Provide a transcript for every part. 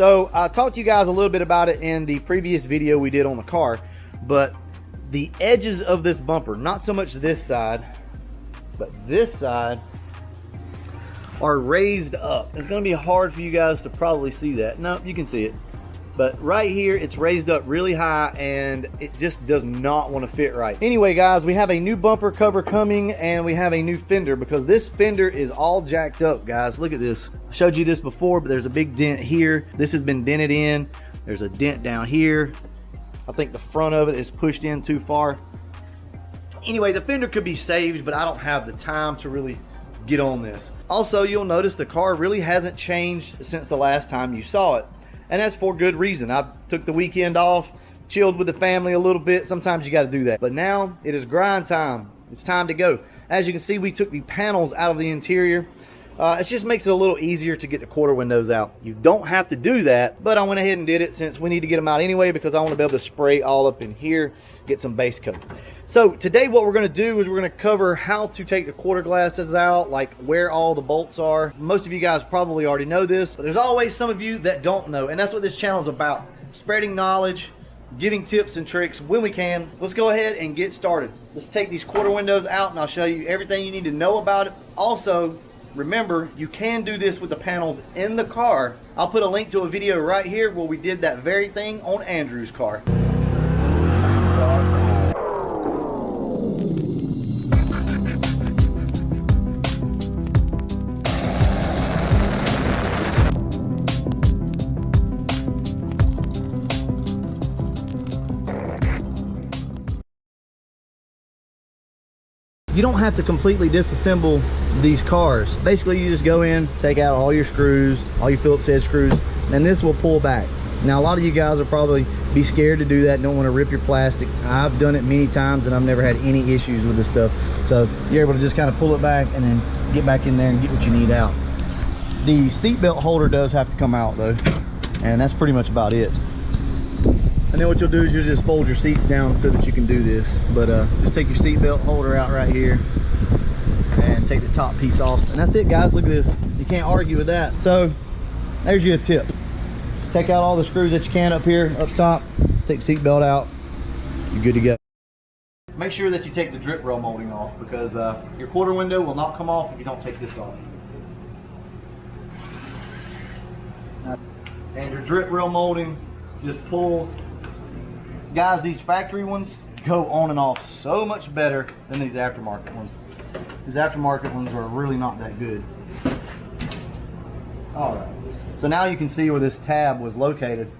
So I talked to you guys a little bit about it in the previous video we did on the car, but the edges of this bumper, not so much this side, but this side, are raised up. It's going to be hard for you guys to probably see that. No, you can see it. But right here, it's raised up really high and it just does not want to fit right. Anyway, guys, we have a new bumper cover coming and we have a new fender because this fender is all jacked up, guys. Look at this. I showed you this before, but there's a big dent here. This has been dented in. There's a dent down here. I think the front of it is pushed in too far. Anyway, the fender could be saved, but I don't have the time to really get on this. Also, you'll notice the car really hasn't changed since the last time you saw it. And that's for good reason. I took the weekend off, chilled with the family a little bit. Sometimes you got to do that. But now it is grind time. It's time to go. As you can see, we took the panels out of the interior. It just makes it a little easier to get the quarter windows out. You don't have to do that, but I went ahead and did it since we need to get them out anyway because I want to be able to spray all up in here, get some base coat. So today what we're going to do is we're going to cover how to take the quarter glasses out, like where all the bolts are. Most of you guys probably already know this, but there's always some of you that don't know, and that's what this channel is about. Spreading knowledge, giving tips and tricks when we can. Let's go ahead and get started. Let's take these quarter windows out and I'll show you everything you need to know about it. Also, remember, you can do this with the panels in the car. I'll put a link to a video right here where we did that very thing on Andrew's car. You don't have to completely disassemble these cars. Basically, you just go in, take out all your screws, all your Phillips head screws, and this will pull back. Now, a lot of you guys will probably be scared to do that and don't want to rip your plastic. I've done it many times and I've never had any issues with this stuff. So you're able to just kind of pull it back and then get back in there and get what you need out. The seatbelt holder does have to come out though, and that's pretty much about it. And then what you'll do is you'll just fold your seats down so that you can do this. But just take your seatbelt holder out right here and take the top piece off. And that's it, guys. Look at this. You can't argue with that. So there's you a tip. Just take out all the screws that you can up here, up top. Take the seatbelt out. You're good to go. Make sure that you take the drip rail molding off because your quarter window will not come off if you don't take this off. And your drip rail molding just pulls. Guys, these factory ones go on and off so much better than these aftermarket ones. These aftermarket ones are really not that good. Alright, so now you can see where this tab was located,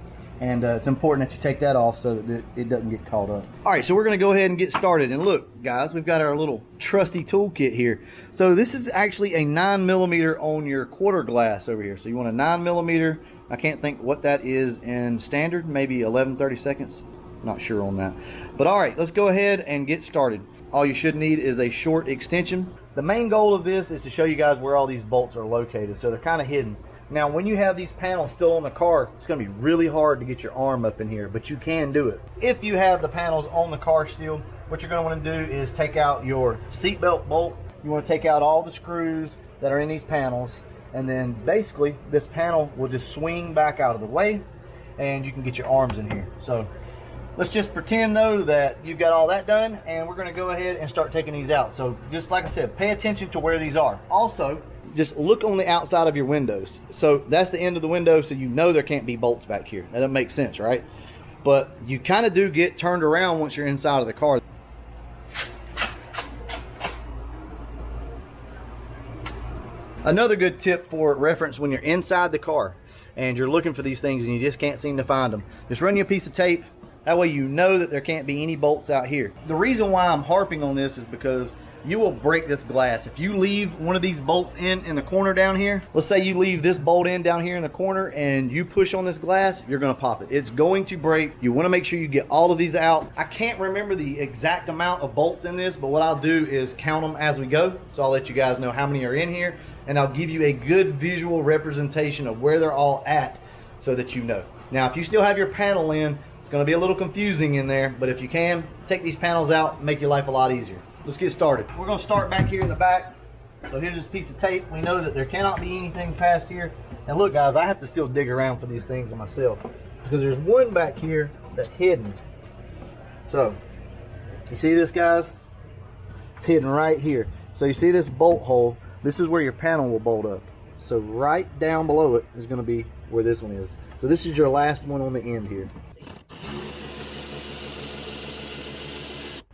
and it's important that you take that off so that it doesn't get caught up. Alright, so we're going to go ahead and get started. And look, guys, we've got our little trusty toolkit here. So this is actually a 9mm on your quarter glass over here. So you want a 9mm. I can't think what that is in standard, maybe 11/32. Not sure on that. But alright, let's go ahead and get started. All you should need is a short extension. The main goal of this is to show you guys where all these bolts are located, so they're kind of hidden. Now when you have these panels still on the car, it's going to be really hard to get your arm up in here, but you can do it. If you have the panels on the car still, what you're going to want to do is take out your seatbelt bolt. You want to take out all the screws that are in these panels, and then basically this panel will just swing back out of the way and you can get your arms in here. So let's just pretend though that you've got all that done, and we're going to go ahead and start taking these out. So just like I said, pay attention to where these are. Also, just look on the outside of your windows. So that's the end of the window, so you know there can't be bolts back here. That doesn't make sense, right? But you kind of do get turned around once you're inside of the car. Another good tip for reference when you're inside the car and you're looking for these things and you just can't seem to find them, just run you a piece of tape. That way you know that there can't be any bolts out here. The reason why I'm harping on this is because you will break this glass. If you leave one of these bolts in the corner down here, let's say you leave this bolt in down here in the corner and you push on this glass, you're going to pop it. It's going to break. You want to make sure you get all of these out. I can't remember the exact amount of bolts in this, but what I'll do is count them as we go. So I'll let you guys know how many are in here, and I'll give you a good visual representation of where they're all at so that you know. Now, if you still have your panel in, it's going to be a little confusing in there, but if you can, take these panels out, make your life a lot easier. Let's get started. We're going to start back here in the back. So here's this piece of tape. We know that there cannot be anything past here. And look guys, I have to still dig around for these things myself because there's one back here that's hidden. So you see this, guys? It's hidden right here. So you see this bolt hole? This is where your panel will bolt up. So right down below it is going to be where this one is. So this is your last one on the end here.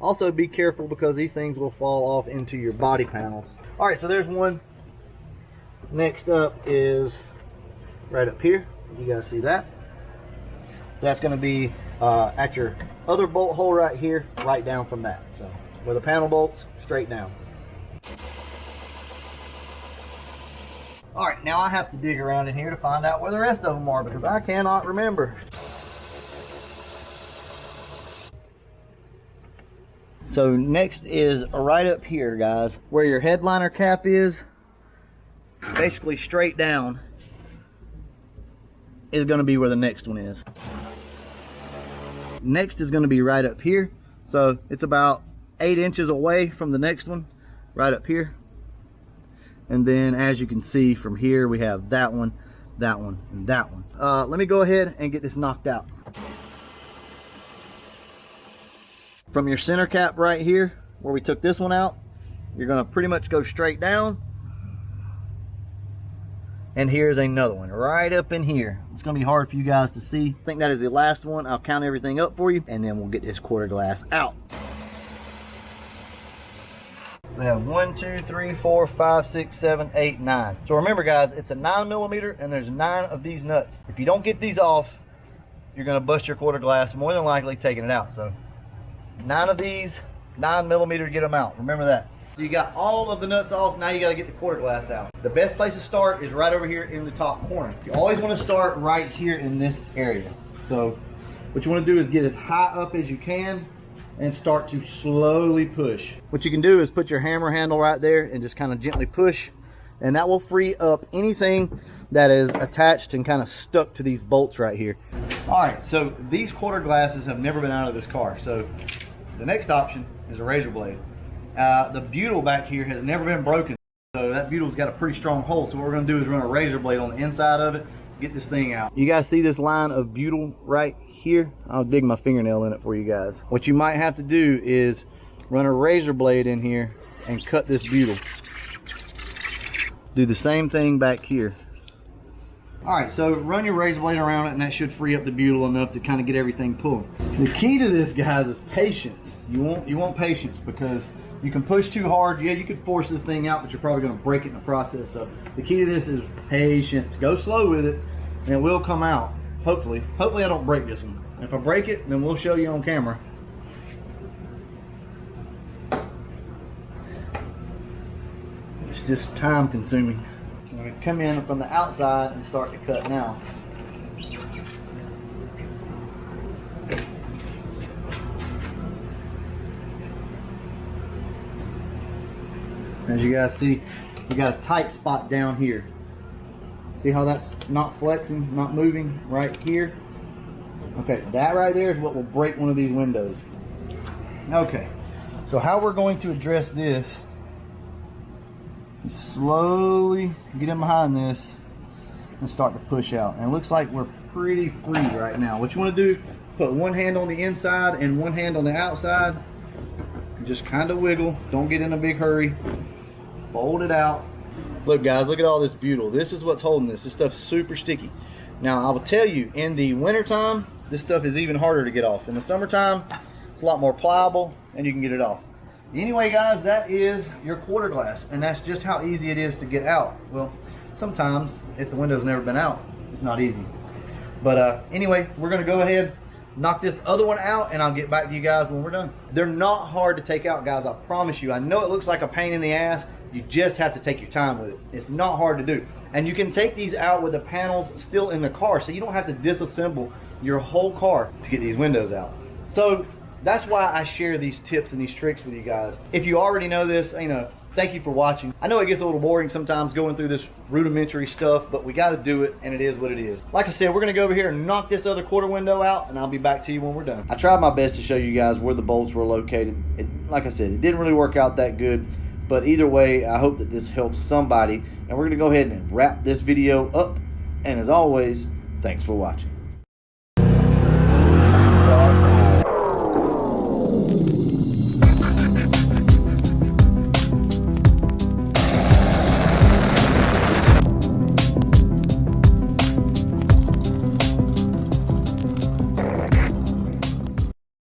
Also be careful because these things will fall off into your body panels. All right, so there's one. Next up is right up here. You guys see that? So that's going to be at your other bolt hole right here, right down from that. So where the panel bolts, straight down. All right, now I have to dig around in here to find out where the rest of them are because I cannot remember. So next is right up here, guys, where your headliner cap is, basically straight down is going to be where the next one is. Next is going to be right up here. So it's about 8 inches away from the next one, right up here. And then as you can see from here, we have that one, and that one. Let me go ahead and get this knocked out. From your center cap right here, where we took this one out, you're gonna pretty much go straight down. And here's another one right up in here. It's gonna be hard for you guys to see. I think that is the last one. I'll count everything up for you, and then we'll get this quarter glass out. We have 1, 2, 3, 4, 5, 6, 7, 8, 9. So remember guys, it's a 9mm and there's 9 of these nuts. If you don't get these off, you're gonna bust your quarter glass, more than likely taking it out. So 9 of these, 9mm to get them out. Remember that. So you got all of the nuts off, now you gotta get the quarter glass out. The best place to start is right over here in the top corner. You always wanna start right here in this area. So what you wanna do is get as high up as you can and start to slowly push. What you can do is put your hammer handle right there and just kind of gently push, and that will free up anything that is attached and kind of stuck to these bolts right here. All right, so these quarter glasses have never been out of this car. So the next option is a razor blade. The butyl back here has never been broken. So that butyl's got a pretty strong hold. So what we're gonna do is run a razor blade on the inside of it, get this thing out. You guys see this line of butyl right here? I'll dig my fingernail in it for you guys. What you might have to do is run a razor blade in here and cut this butyl. Do the same thing back here. All right, so run your razor blade around it and that should free up the butyl enough to kind of get everything pulling. The key to this, guys, is patience. You want patience because you can push too hard. Yeah, you could force this thing out, but you're probably gonna break it in the process. So the key to this is patience. Go slow with it and it will come out. Hopefully I don't break this one. If I break it, then we'll show you on camera. It's just time consuming. I'm going to come in from the outside and start to cut now. As you guys see, we got a tight spot down here. See how that's not flexing, not moving right here? Okay, that right there is what will break one of these windows. Okay, so how we're going to address this is slowly get in behind this and start to push out. And it looks like we're pretty free right now. What you want to do, put one hand on the inside and one hand on the outside. Just kind of wiggle, don't get in a big hurry. Fold it out. Look guys, look at all this butyl. This is what's holding this. This stuff's super sticky. Now I will tell you, in the winter time, this stuff is even harder to get off. In the summertime, it's a lot more pliable and you can get it off. Anyway guys, that is your quarter glass, and that's just how easy it is to get out. Well, sometimes if the window's never been out, it's not easy. But anyway, we're gonna go ahead, knock this other one out, and I'll get back to you guys when we're done. They're not hard to take out, guys, I promise you. I know it looks like a pain in the ass. You just have to take your time with it. It's not hard to do. And you can take these out with the panels still in the car, so you don't have to disassemble your whole car to get these windows out. So that's why I share these tips and these tricks with you guys. If you already know this, thank you for watching. I know it gets a little boring sometimes going through this rudimentary stuff, but we got to do it, and it is what it is. Like I said, we're going to go over here and knock this other quarter window out, and I'll be back to you when we're done. I tried my best to show you guys where the bolts were located. Like I said, it didn't really work out that good, But either way, I hope that this helps somebody, and we're going to go ahead and wrap this video up. And as always, thanks for watching.